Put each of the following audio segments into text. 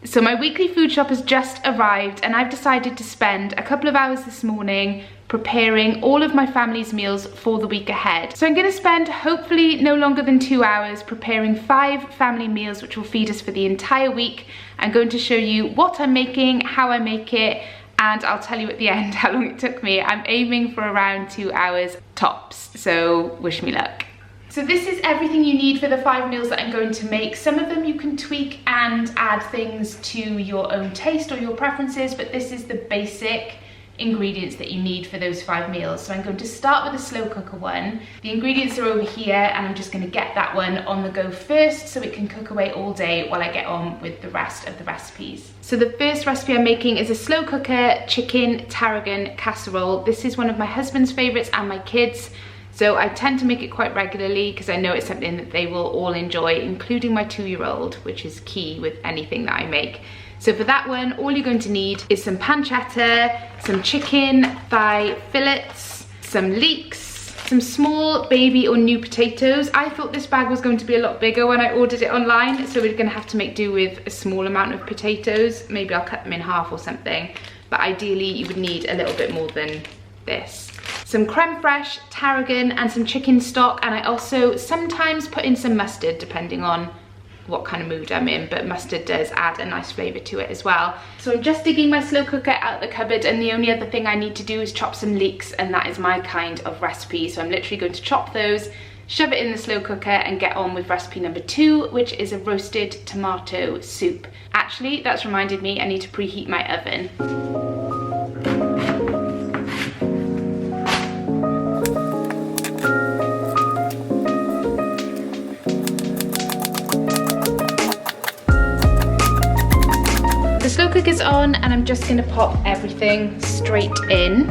So my weekly food shop has just arrived and I've decided to spend a couple of hours this morning preparing all of my family's meals for the week ahead. So I'm going to spend hopefully no longer than 2 hours preparing 5 family meals which will feed us for the entire week. I'm going to show you what I'm making, how I make it, and I'll tell you at the end how long it took me. I'm aiming for around 2 hours tops, so wish me luck. So this is everything you need for the 5 meals that I'm going to make. Some of them you can tweak and add things to your own taste or your preferences, but this is the basic ingredients that you need for those 5 meals. So I'm going to start with a slow cooker one. The ingredients are over here and I'm just going to get that one on the go first so it can cook away all day while I get on with the rest of the recipes. So the first recipe I'm making is a slow cooker chicken tarragon casserole. This is one of my husband's favorites and my kids. So I tend to make it quite regularly because I know it's something that they will all enjoy, including my 2-year-old, which is key with anything that I make. So for that one, all you're going to need is some pancetta, some chicken thigh fillets, some leeks, some small baby or new potatoes. I thought this bag was going to be a lot bigger when I ordered it online, so we're gonna have to make do with a small amount of potatoes. Maybe I'll cut them in half or something, but ideally you would need a little bit more than this. Some creme fraiche, tarragon, and some chicken stock, and I also sometimes put in some mustard depending on what kind of mood I'm in, but mustard does add a nice flavour to it as well. So I'm just digging my slow cooker out of the cupboard, and the only other thing I need to do is chop some leeks, and that is my kind of recipe. So I'm literally going to chop those, shove it in the slow cooker, and get on with recipe number 2, which is a roasted tomato soup. Actually, that's reminded me I need to preheat my oven. The slow cooker's on and I'm just going to pop everything straight in,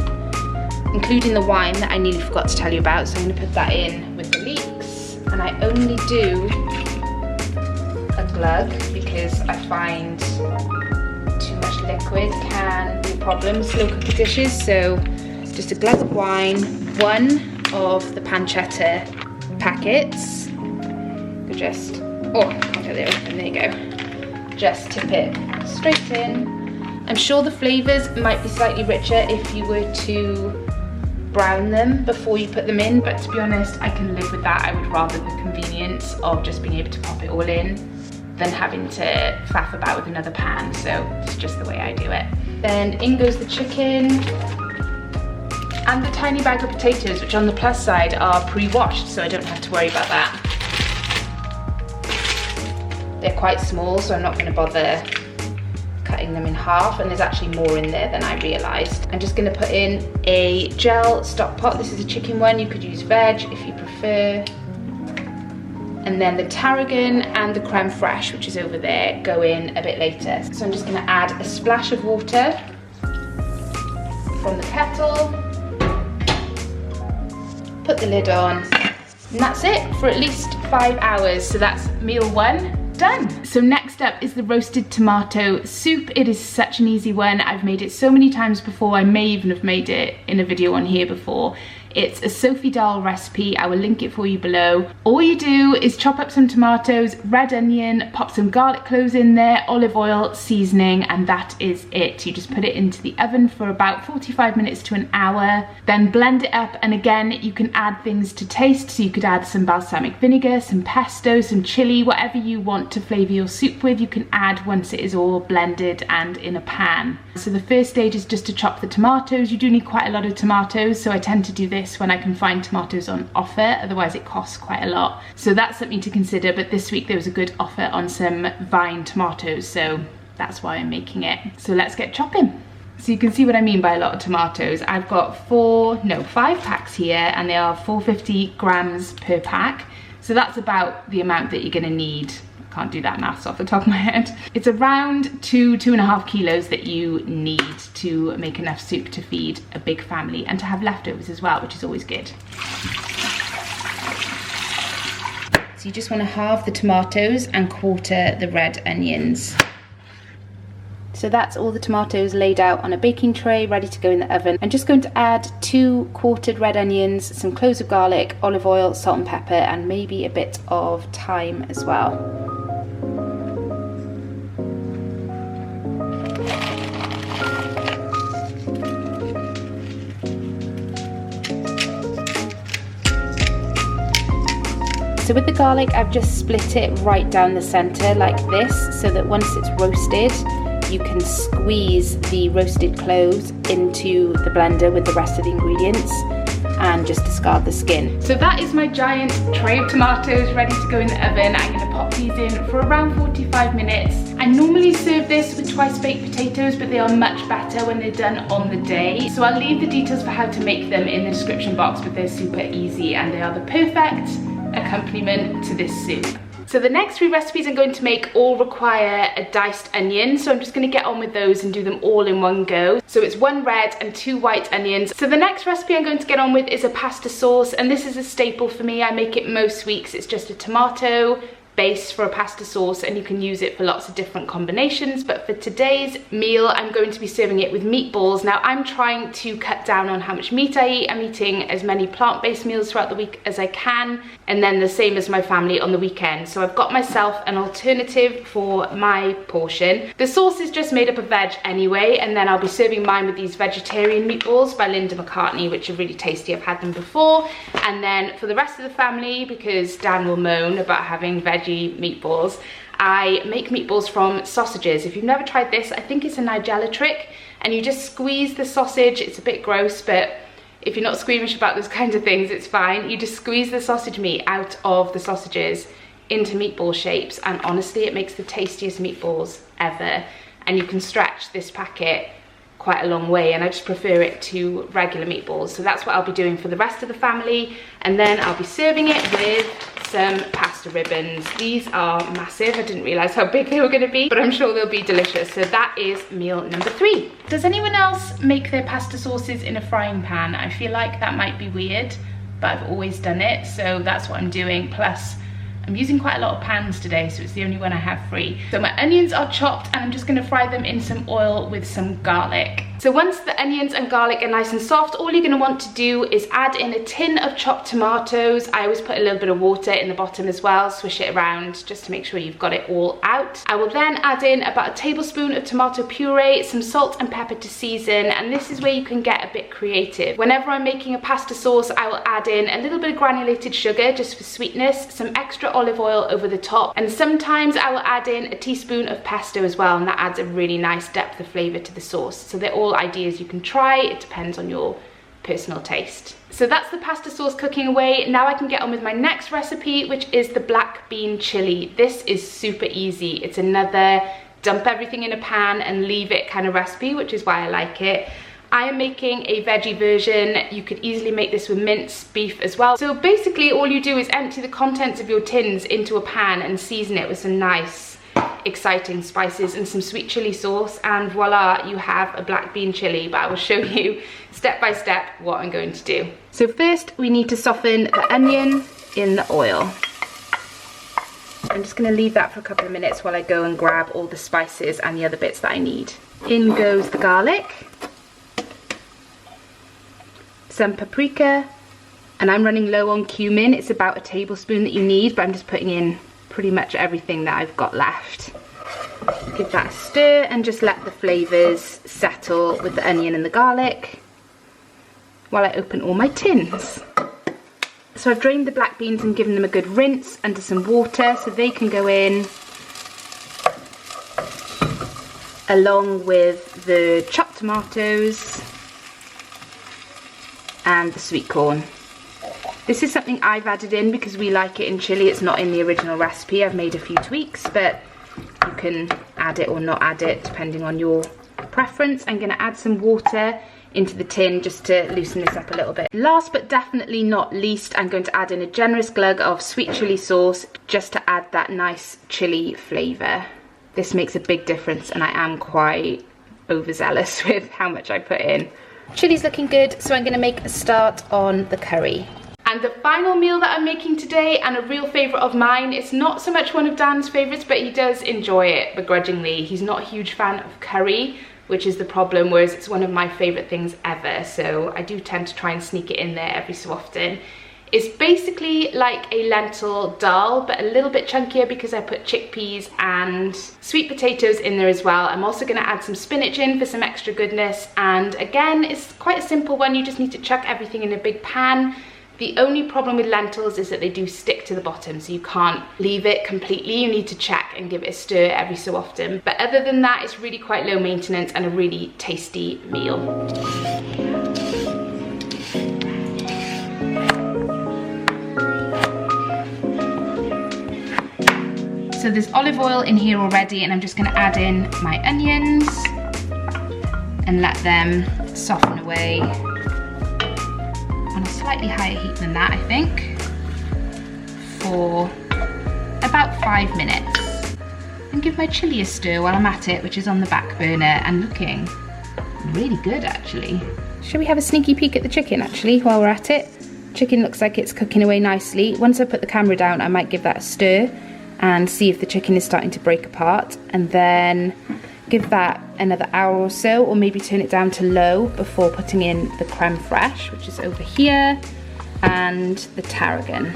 including the wine that I nearly forgot to tell you about. So I'm going to put that in with the leeks, and I only do a glug because I find too much liquid can be a problem with slow cooker dishes. So just a glug of wine, 1 of the pancetta packets. Just, oh, I can't get it open, there you go. Just tip it straight in. I'm sure the flavours might be slightly richer if you were to brown them before you put them in, but to be honest, I can live with that. I would rather the convenience of just being able to pop it all in than having to faff about with another pan, so it's just the way I do it. Then in goes the chicken and the tiny bag of potatoes, which on the plus side are pre-washed, so I don't have to worry about that. They're quite small, so I'm not going to bother cutting them in half, and there's actually more in there than I realised. I'm just going to put in a gel stock pot. This is a chicken one, you could use veg if you prefer. And then the tarragon and the creme fraiche, which is over there, go in a bit later. So I'm just going to add a splash of water from the kettle, put the lid on, and that's it for at least 5 hours. So that's meal 1 done. So next up is the roasted tomato soup. It is such an easy one. I've made it so many times before. I may even have made it in a video on here before. It's a Sophie Dahl recipe. I will link it for you below. All you do is chop up some tomatoes, red onion, pop some garlic cloves in there, olive oil, seasoning, and that is it. You just put it into the oven for about 45 minutes to an hour, then blend it up, and again, you can add things to taste. So you could add some balsamic vinegar, some pesto, some chili, whatever you want to flavour your soup with, you can add once it is all blended and in a pan. So the first stage is just to chop the tomatoes. You do need quite a lot of tomatoes, so I tend to do this when I can find tomatoes on offer, otherwise it costs quite a lot. So that's something to consider, but this week there was a good offer on some vine tomatoes, so that's why I'm making it. So let's get chopping. So you can see what I mean by a lot of tomatoes. I've got 5 packs here, and they are 450 grams per pack. So that's about the amount that you're gonna need. Can't do that maths off the top of my head. It's around 2.5 kilos that you need to make enough soup to feed a big family and to have leftovers as well, which is always good. So you just want to halve the tomatoes and quarter the red onions. So that's all the tomatoes laid out on a baking tray, ready to go in the oven. I'm just going to add 2 quartered red onions, some cloves of garlic, olive oil, salt and pepper, and maybe a bit of thyme as well. So with the garlic, I've just split it right down the center like this, so that once it's roasted, you can squeeze the roasted cloves into the blender with the rest of the ingredients and just discard the skin. So that is my giant tray of tomatoes ready to go in the oven. I'm gonna pop these in for around 45 minutes. I normally serve this with twice baked potatoes, but they are much better when they're done on the day. So I'll leave the details for how to make them in the description box, but they're super easy and they are the perfect accompaniment to this soup. So the next 3 recipes I'm going to make all require a diced onion, so I'm just going to get on with those and do them all in one go. So it's 1 red and 2 white onions. So the next recipe I'm going to get on with is a pasta sauce, and this is a staple for me. I make it most weeks. It's just a tomato base for a pasta sauce, and you can use it for lots of different combinations, but for today's meal I'm going to be serving it with meatballs. Now I'm trying to cut down on how much meat I eat. I'm eating as many plant-based meals throughout the week as I can, and then the same as my family on the weekend. So I've got myself an alternative for my portion. The sauce is just made up of veg anyway, and then I'll be serving mine with these vegetarian meatballs by Linda McCartney, which are really tasty. I've had them before. And then for the rest of the family, because Dan will moan about having veggie meatballs, I make meatballs from sausages. If you've never tried this, I think it's a Nigella trick, and you just squeeze the sausage. It's a bit gross, but if you're not squeamish about those kinds of things, it's fine. You just squeeze the sausage meat out of the sausages into meatball shapes, and honestly it makes the tastiest meatballs ever. And you can stretch this packet quite a long way, and I just prefer it to regular meatballs. So that's what I'll be doing for the rest of the family, and then I'll be serving it with some pasta ribbons. These are massive. I didn't realize how big they were going to be, but I'm sure they'll be delicious. So that is meal number 3. Does anyone else make their pasta sauces in a frying pan? I feel like that might be weird, but I've always done it, so that's what I'm doing. Plus I'm using quite a lot of pans today, so it's the only one I have free. So my onions are chopped, and I'm just gonna fry them in some oil with some garlic. So once the onions and garlic are nice and soft, all you're gonna want to do is add in a tin of chopped tomatoes. I always put a little bit of water in the bottom as well, swish it around just to make sure you've got it all out. I will then add in about a tablespoon of tomato puree, some salt and pepper to season, and this is where you can get a bit creative. Whenever I'm making a pasta sauce, I will add in a little bit of granulated sugar just for sweetness, some extra olive oil over the top, and sometimes I will add in a teaspoon of pesto as well, and that adds a really nice depth of flavour to the sauce. So they're all ideas you can try. It depends on your personal taste. So that's the pasta sauce cooking away. Now I can get on with my next recipe, which is the black bean chili. This is super easy. It's another dump everything in a pan and leave it kind of recipe, which is why I like it. I am making a veggie version. You could easily make this with minced beef as well. So basically all you do is empty the contents of your tins into a pan and season it with some nice exciting spices and some sweet chili sauce, and voila, you have a black bean chili. But I will show you step by step what I'm going to do. So first we need to soften the onion in the oil. I'm just going to leave that for a couple of minutes while I go and grab all the spices and the other bits that I need. In goes the garlic, some paprika, and I'm running low on cumin. It's about a tablespoon that you need, but I'm just putting in pretty much everything that I've got left. Give that a stir and just let the flavours settle with the onion and the garlic while I open all my tins. So I've drained the black beans and given them a good rinse under some water so they can go in, along with the chopped tomatoes and the sweet corn. This is something I've added in because we like it in chili. It's not in the original recipe. I've made a few tweaks, but you can add it or not add it depending on your preference. I'm going to add some water into the tin just to loosen this up a little bit. Last but definitely not least, I'm going to add in a generous glug of sweet chili sauce just to add that nice chili flavour. This makes a big difference, and I am quite overzealous with how much I put in. Chili's looking good, so I'm going to make a start on the curry. And the final meal that I'm making today, and a real favourite of mine, it's not so much one of Dan's favourites, but he does enjoy it begrudgingly. He's not a huge fan of curry, which is the problem, whereas it's one of my favourite things ever, so I do tend to try and sneak it in there every so often. It's basically like a lentil dal, but a little bit chunkier because I put chickpeas and sweet potatoes in there as well. I'm also going to add some spinach in for some extra goodness, and again, it's quite a simple one. You just need to chuck everything in a big pan, The only problem with lentils is that they do stick to the bottom, so you can't leave it completely. You need to check and give it a stir every so often. But other than that, it's really quite low maintenance and a really tasty meal. So there's olive oil in here already, and I'm just gonna add in my onions and let them soften away on a slightly higher heat than that, I think, for about 5 minutes. And give my chilli a stir while I'm at it, which is on the back burner and looking really good actually. Should we have a sneaky peek at the chicken actually while we're at it? Chicken looks like it's cooking away nicely. Once I put the camera down, I might give that a stir and see if the chicken is starting to break apart, and then give that another hour or so, or maybe turn it down to low before putting in the creme fraiche, which is over here, and the tarragon.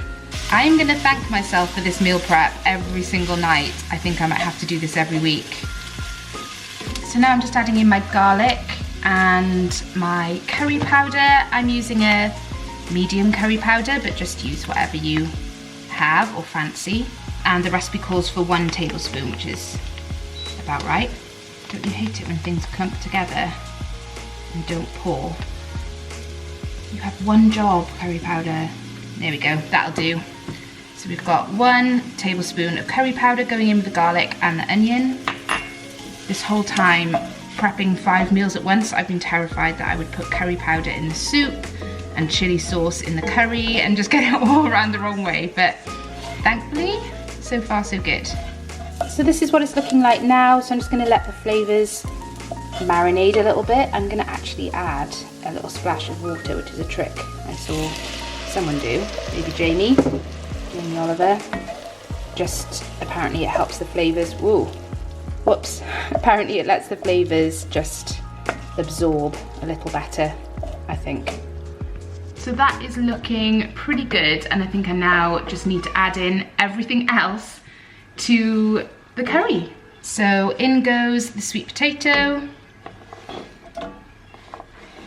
I'm gonna thank myself for this meal prep every single night. I think I might have to do this every week. So now I'm just adding in my garlic and my curry powder. I'm using a medium curry powder, but just use whatever you have or fancy. And the recipe calls for 1 tablespoon, which is about right. Don't you hate it when things clump together and don't pour? You have one job, curry powder. There we go, that'll do. So we've got 1 tablespoon of curry powder going in with the garlic and the onion. This whole time, prepping 5 meals at once, I've been terrified that I would put curry powder in the soup and chili sauce in the curry and just get it all around the wrong way, but thankfully, so far so good. So this is what it's looking like now, so I'm just going to let the flavours marinate a little bit. I'm going to actually add a little splash of water, which is a trick I saw someone do, maybe Jamie Oliver. Just apparently it helps the flavours, whoops, apparently it lets the flavours just absorb a little better, I think. So that is looking pretty good, and I think I now just need to add in everything else to the curry. So in goes the sweet potato. I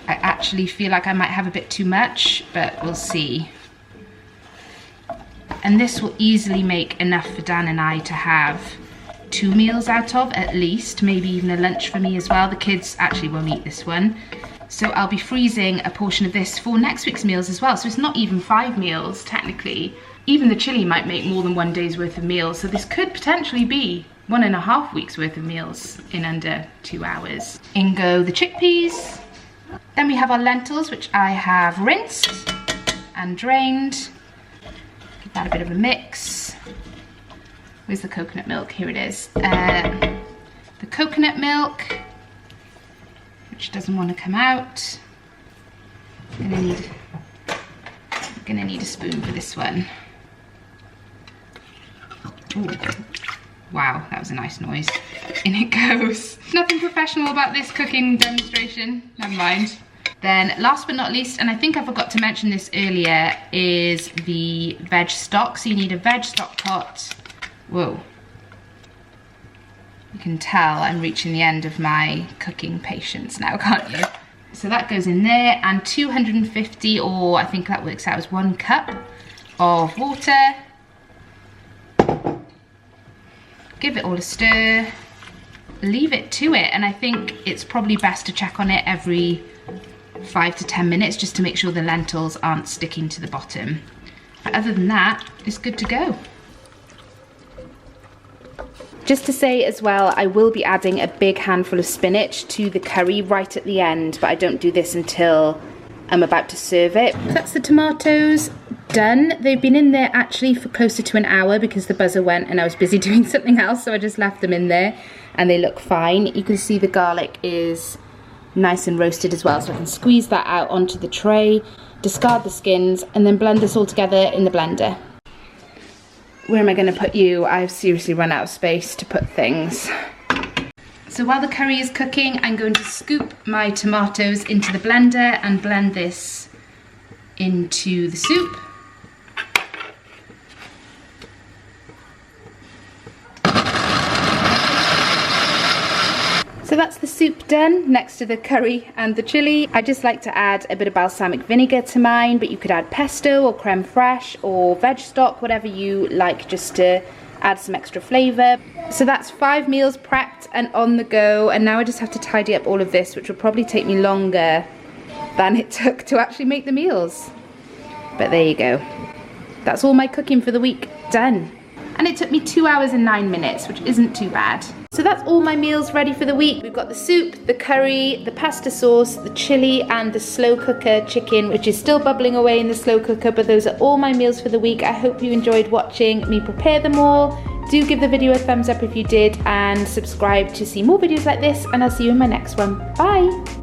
actually feel like I might have a bit too much, but we'll see. And this will easily make enough for Dan and I to have 2 meals out of, at least, maybe even a lunch for me as well. The kids actually won't eat this one. So I'll be freezing a portion of this for next week's meals as well. So it's not even 5 meals, technically. Even the chili might make more than 1 day's worth of meals. So this could potentially be 1.5 weeks worth of meals in under 2 hours. In go the chickpeas. Then we have our lentils, which I have rinsed and drained. Give that a bit of a mix. Where's the coconut milk? Here it is. The coconut milk, which doesn't want to come out. I'm gonna need a spoon for this one. Ooh. Wow, that was a nice noise. In it goes. Nothing professional about this cooking demonstration. Never mind. Then last but not least, and I think I forgot to mention this earlier, is the veg stock. So you need a veg stock pot. Whoa. You can tell I'm reaching the end of my cooking patience now, can't you? So that goes in there, and 250, or I think that works out as 1 cup of water. Give it all a stir, leave it to it, and I think it's probably best to check on it every 5 to 10 minutes just to make sure the lentils aren't sticking to the bottom. But other than that, it's good to go. Just to say as well, I will be adding a big handful of spinach to the curry right at the end, but I don't do this until I'm about to serve it. That's the tomatoes done. They've been in there actually for closer to an hour because the buzzer went and I was busy doing something else, so I just left them in there and they look fine. You can see the garlic is nice and roasted as well, so I can squeeze that out onto the tray, discard the skins, and then blend this all together in the blender. Where am I going to put you? I've seriously run out of space to put things. So while the curry is cooking, I'm going to scoop my tomatoes into the blender and blend this into the soup. So So that's the soup done next to the curry and the chilli. I just like to add a bit of balsamic vinegar to mine, but you could add pesto or creme fraiche or veg stock, whatever you like, just to add some extra flavour. So that's 5 meals prepped and on the go, and now I just have to tidy up all of this, which will probably take me longer than it took to actually make the meals. But there you go. That's all my cooking for the week done. And it took me 2 hours and 9 minutes, which isn't too bad. So that's all my meals ready for the week. We've got the soup, the curry, the pasta sauce, the chili, and the slow cooker chicken, which is still bubbling away in the slow cooker, but those are all my meals for the week. I hope you enjoyed watching me prepare them all. Do give the video a thumbs up if you did, and subscribe to see more videos like this, and I'll see you in my next one. Bye!